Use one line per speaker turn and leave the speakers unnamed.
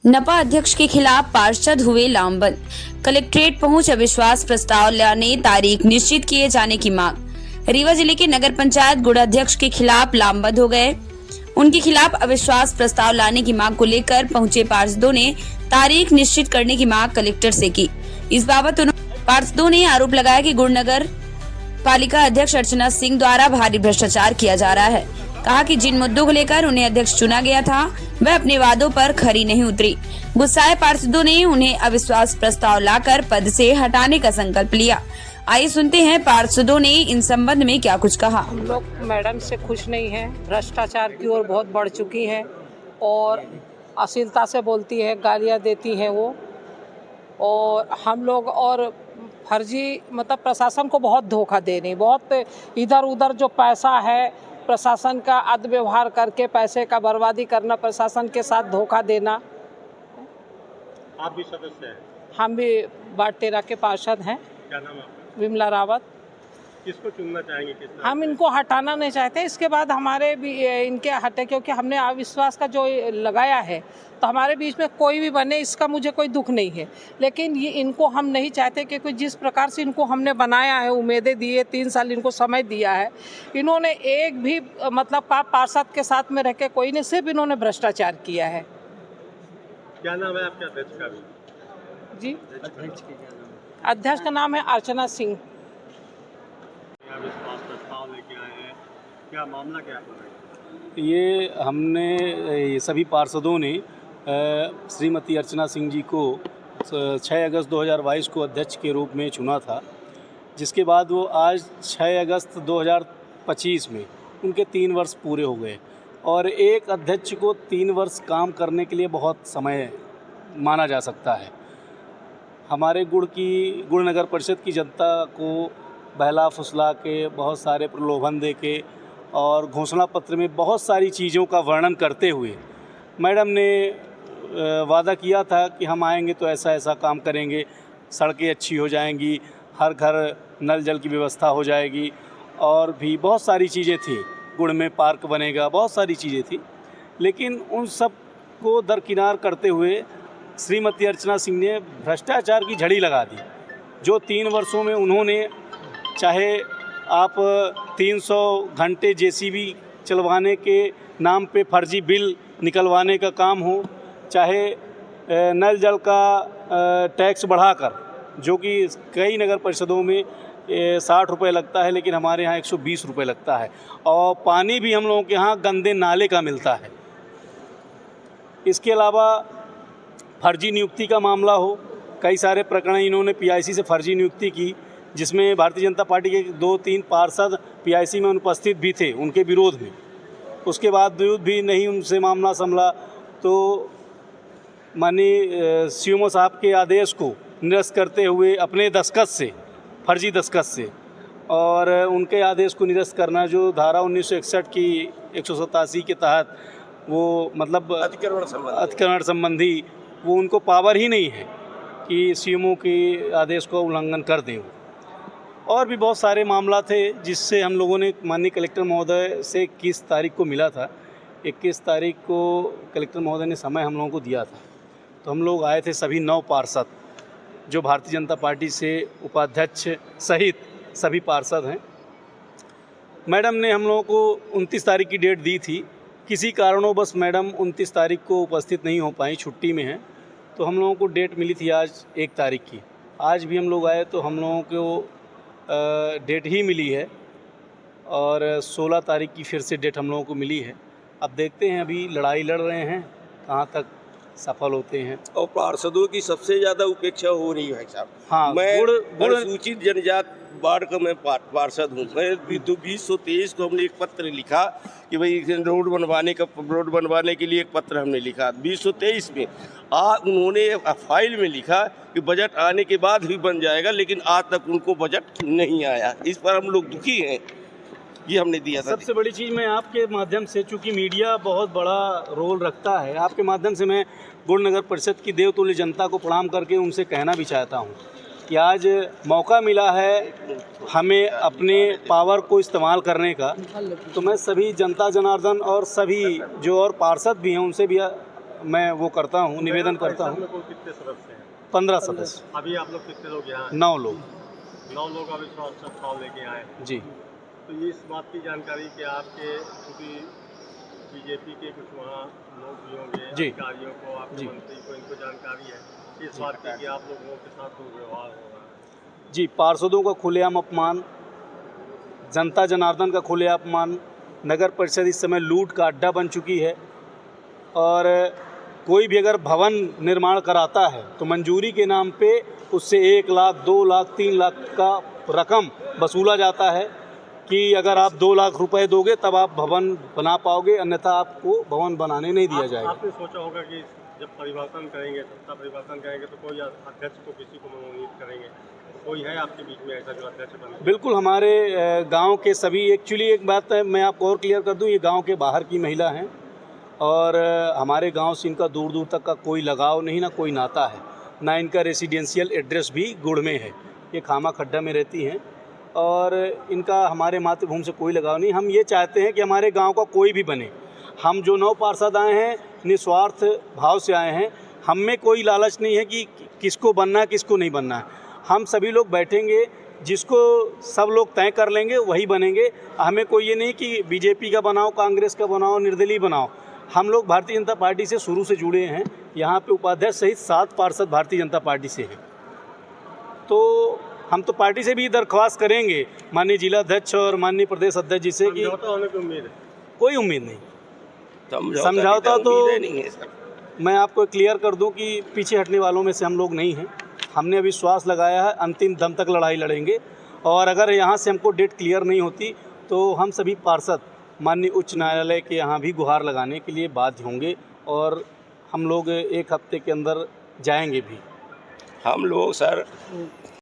नपा अध्यक्ष के खिलाफ पार्षद हुए लामबंद। कलेक्ट्रेट पहुंच अविश्वास प्रस्ताव लाने तारीख निश्चित किए जाने की मांग। रीवा जिले के नगर पंचायत गुड़ अध्यक्ष के खिलाफ लामबंद हो गए। उनके खिलाफ अविश्वास प्रस्ताव लाने की मांग को लेकर पहुंचे पार्षदों ने तारीख निश्चित करने की मांग कलेक्टर से की। इस बाबत पार्षदों ने आरोप लगाया कि गुड़ नगर पालिका अध्यक्ष अर्चना सिंह द्वारा भारी भ्रष्टाचार किया जा रहा है। कहा कि जिन मुद्दों को लेकर उन्हें अध्यक्ष चुना गया था वह अपने वादों पर खरी नहीं उतरी। गुस्साए पार्षदों ने उन्हें अविश्वास प्रस्ताव लाकर पद से हटाने का संकल्प लिया। आइए सुनते हैं पार्षदों ने इन संबंध में क्या कुछ कहा।
हम लोग मैडम से खुश नहीं हैं। भ्रष्टाचार की ओर बहुत बढ़ चुकी है और अश्लीलता से बोलती है, गालियां देती हैं वो। और हम लोग और फर्जी मतलब प्रशासन को बहुत धोखा दे रही, बहुत इधर उधर जो पैसा है प्रशासन का अदव्यवहार करके पैसे का बर्बादी करना, प्रशासन के साथ धोखा देना।
आप भी सदस्य हैं?
हम भी वार्ड 13 के पार्षद हैं।
क्या नाम है आपका?
विमला रावत।
किसको चुनना चाहेंगे?
हम इनको हटाना नहीं चाहते। इसके बाद हमारे भी इनके हटे, क्योंकि हमने अविश्वास का जो लगाया है तो हमारे बीच में कोई भी बने इसका मुझे कोई दुख नहीं है, लेकिन ये इनको हम नहीं चाहते क्योंकि जिस प्रकार से इनको हमने बनाया है, उम्मीदें दिए, 3 साल इनको समय दिया है, इन्होंने एक भी मतलब पार्षद के साथ में रह के कोई नहीं, सिर्फ इन्होंने भ्रष्टाचार किया है।
क्या नाम है आपके अध्यक्ष का?
जी, अध्यक्ष का नाम है अर्चना सिंह।
अविश्वास प्रस्ताव लेके आए हैं, क्या मामला क्या है?
ये हमने ये सभी पार्षदों ने श्रीमती अर्चना सिंह जी को 6 अगस्त 2022 को अध्यक्ष के रूप में चुना था, जिसके बाद वो आज 6 अगस्त 2025 में उनके 3 वर्ष पूरे हो गए। और एक अध्यक्ष को 3 वर्ष काम करने के लिए बहुत समय माना जा सकता है। हमारे गुड़ नगर परिषद की जनता को बहला फुसला के, बहुत सारे प्रलोभन दे के और घोषणा पत्र में बहुत सारी चीज़ों का वर्णन करते हुए मैडम ने वादा किया था कि हम आएंगे तो ऐसा ऐसा काम करेंगे, सड़कें अच्छी हो जाएंगी, हर घर नल जल की व्यवस्था हो जाएगी, और भी बहुत सारी चीज़ें थी, गुड़ में पार्क बनेगा, बहुत सारी चीज़ें थी। लेकिन उन सब को दरकिनार करते हुए श्रीमती अर्चना सिंह ने भ्रष्टाचार की झड़ी लगा दी। जो 3 वर्षों में उन्होंने, चाहे आप 300 घंटे जेसीबी चलवाने के नाम पे फर्जी बिल निकलवाने का काम हो, चाहे नल जल का टैक्स बढ़ाकर, जो कि कई नगर परिषदों में 60 रुपये लगता है, लेकिन हमारे यहाँ 120 रुपये लगता है, और पानी भी हम लोगों के यहाँ गंदे नाले का मिलता है। इसके अलावा फर्जी नियुक्ति का मामला हो, कई सारे प्रकरण इन्होंने पीआईसी से फर्जी नियुक्ति की, जिसमें भारतीय जनता पार्टी के 2-3 पार्षद पीआईसी में अनुपस्थित भी थे उनके विरोध में। उसके बावजूद भी नहीं उनसे मामला संभला, तो माननीय सीएमओ साहब के आदेश को निरस्त करते हुए अपने दस्तखत से, फर्जी दस्तखत से, और उनके आदेश को निरस्त करना, जो धारा 1961 की 187 के तहत वो मतलब अतिक्रमण संबंधी, वो उनको पावर ही नहीं है कि सीएमओ के आदेश को उल्लंघन कर दें। और भी बहुत सारे मामला थे जिससे हम लोगों ने माननीय कलेक्टर महोदय से 21 तारीख को मिला था। 21 तारीख को कलेक्टर महोदय ने समय हम लोगों को दिया था, तो हम लोग आए थे सभी 9 पार्षद, जो भारतीय जनता पार्टी से उपाध्यक्ष सहित सभी पार्षद हैं। मैडम ने हम लोगों को 29 तारीख की डेट दी थी, किसी कारणों मैडम 29 तारीख को उपस्थित नहीं हो पाई, छुट्टी में हैं, तो हम लोगों को डेट मिली थी आज 1 तारीख की। आज भी हम लोग आए तो हम लोगों को डेट ही मिली है, और 16 तारीख की फिर से डेट हम लोगों को मिली है। अब देखते हैं, अभी लड़ाई लड़ रहे हैं, कहाँ तक सफल होते हैं।
और पार्षदों की सबसे ज़्यादा उपेक्षा हो रही है भाई साहब।
हाँ,
मैं
गुड़
अनुसूचित जनजाति वार्ड का मैं पार्षद हूँ। मैं 2023 को हमने एक पत्र लिखा कि भाई रोड बनवाने के लिए एक पत्र हमने लिखा 2023 में। उन्होंने फाइल में लिखा कि बजट आने के बाद ही बन जाएगा, लेकिन आज तक उनको बजट नहीं आया। इस पर हम लोग दुखी हैं। ये हमने दिया था।
सबसे बड़ी चीज़, मैं आपके माध्यम से, चूँकि मीडिया बहुत बड़ा रोल रखता है, आपके माध्यम से मैं गुड़ नगर परिषद की देवतुल्य जनता को प्रणाम करके उनसे कहना भी चाहता हूँ कि आज मौका मिला है हमें अपने पावर को इस्तेमाल करने का, तो मैं सभी जनता जनार्दन और सभी जो और पार्षद भी हैं उनसे भी मैं वो करता हूँ, निवेदन करता
परिषद
हूँ।
में कुल कितने सदस्य हैं?
15 सदस्य,
अभी आप लोग कितने लोग यहाँ हैं?
9 लोग।
9 लोग अविश्वास प्रस्ताव लेके आए हैं।
जी।
तो ये इस बात की जानकारी कि आपके क्योंकि बीजेपी के कुछ वहाँ लोग भी होंगे,
जी।
अधिकारियों को, आपके
जी।
मंत्री को, इनको जानकारी है इस बात की कि आप लोगों के साथ दुर्व्यवहार हो रहा है।
जी, पार्षदों का खुलेआम अपमान, जनता जनार्दन का खुलेआम अपमान, नगर परिषद इस समय लूट का अड्डा बन चुकी है और कोई भी अगर भवन निर्माण कराता है तो मंजूरी के नाम पे उससे 1 लाख, 2 लाख, 3 लाख का रकम वसूला जाता है कि अगर आप 2 लाख रुपए दोगे तब आप भवन बना पाओगे, अन्यथा आपको भवन बनाने नहीं दिया जाएगा।
आपने सोचा होगा कि जब परिवर्तन करेंगे, सत्ता परिवर्तन करेंगे तो कोई अध्यक्ष को किसी को मनोनीत करेंगे, कोई है आपके बीच में ऐसा जो अध्यक्ष बने?
बिल्कुल, हमारे गांव के सभी, एक्चुअली एक बात है मैं आपको और क्लियर कर दूं, ये गांव के बाहर की महिला हैं और हमारे गांव से इनका दूर दूर तक का कोई लगाव नहीं, ना कोई नाता है, ना इनका रेसिडेंशियल एड्रेस भी गुड़ में है। ये खामा खड्डा में रहती हैं और इनका हमारे मातृभूमि से कोई लगाव नहीं। हम ये चाहते हैं कि हमारे गांव का कोई भी बने। हम जो 9 पार्षद आए हैं निस्वार्थ भाव से आए हैं, हम में कोई लालच नहीं है कि किसको बनना है किसको नहीं बनना है। हम सभी लोग बैठेंगे, जिसको सब लोग तय कर लेंगे वही बनेंगे। हमें कोई ये नहीं कि बीजेपी का बनाओ, कांग्रेस का बनाओ, निर्दलीय बनाओ। हम लोग भारतीय जनता पार्टी से शुरू से जुड़े हैं। यहाँ पे उपाध्यक्ष सहित 7 पार्षद भारतीय जनता पार्टी से हैं। तो हम तो पार्टी से भी दरख्वास्त करेंगे माननीय जिला अध्यक्ष और माननीय प्रदेश अध्यक्ष जी से कि
समझौता होने की उम्मीद है?
कोई उम्मीद नहीं।
समझौता
तो
नहीं है सर।
मैं आपको क्लियर कर दूं कि पीछे हटने वालों में से हम लोग नहीं हैं। हमने विश्वास लगाया है, अंतिम दम तक लड़ाई लड़ेंगे और अगर यहाँ से हमको डेट क्लियर नहीं होती तो हम सभी पार्षद माननीय उच्च न्यायालय के यहाँ भी गुहार लगाने के लिए बाध्य होंगे और हम लोग 1 हफ्ते के अंदर जाएंगे भी।
हम लोग सर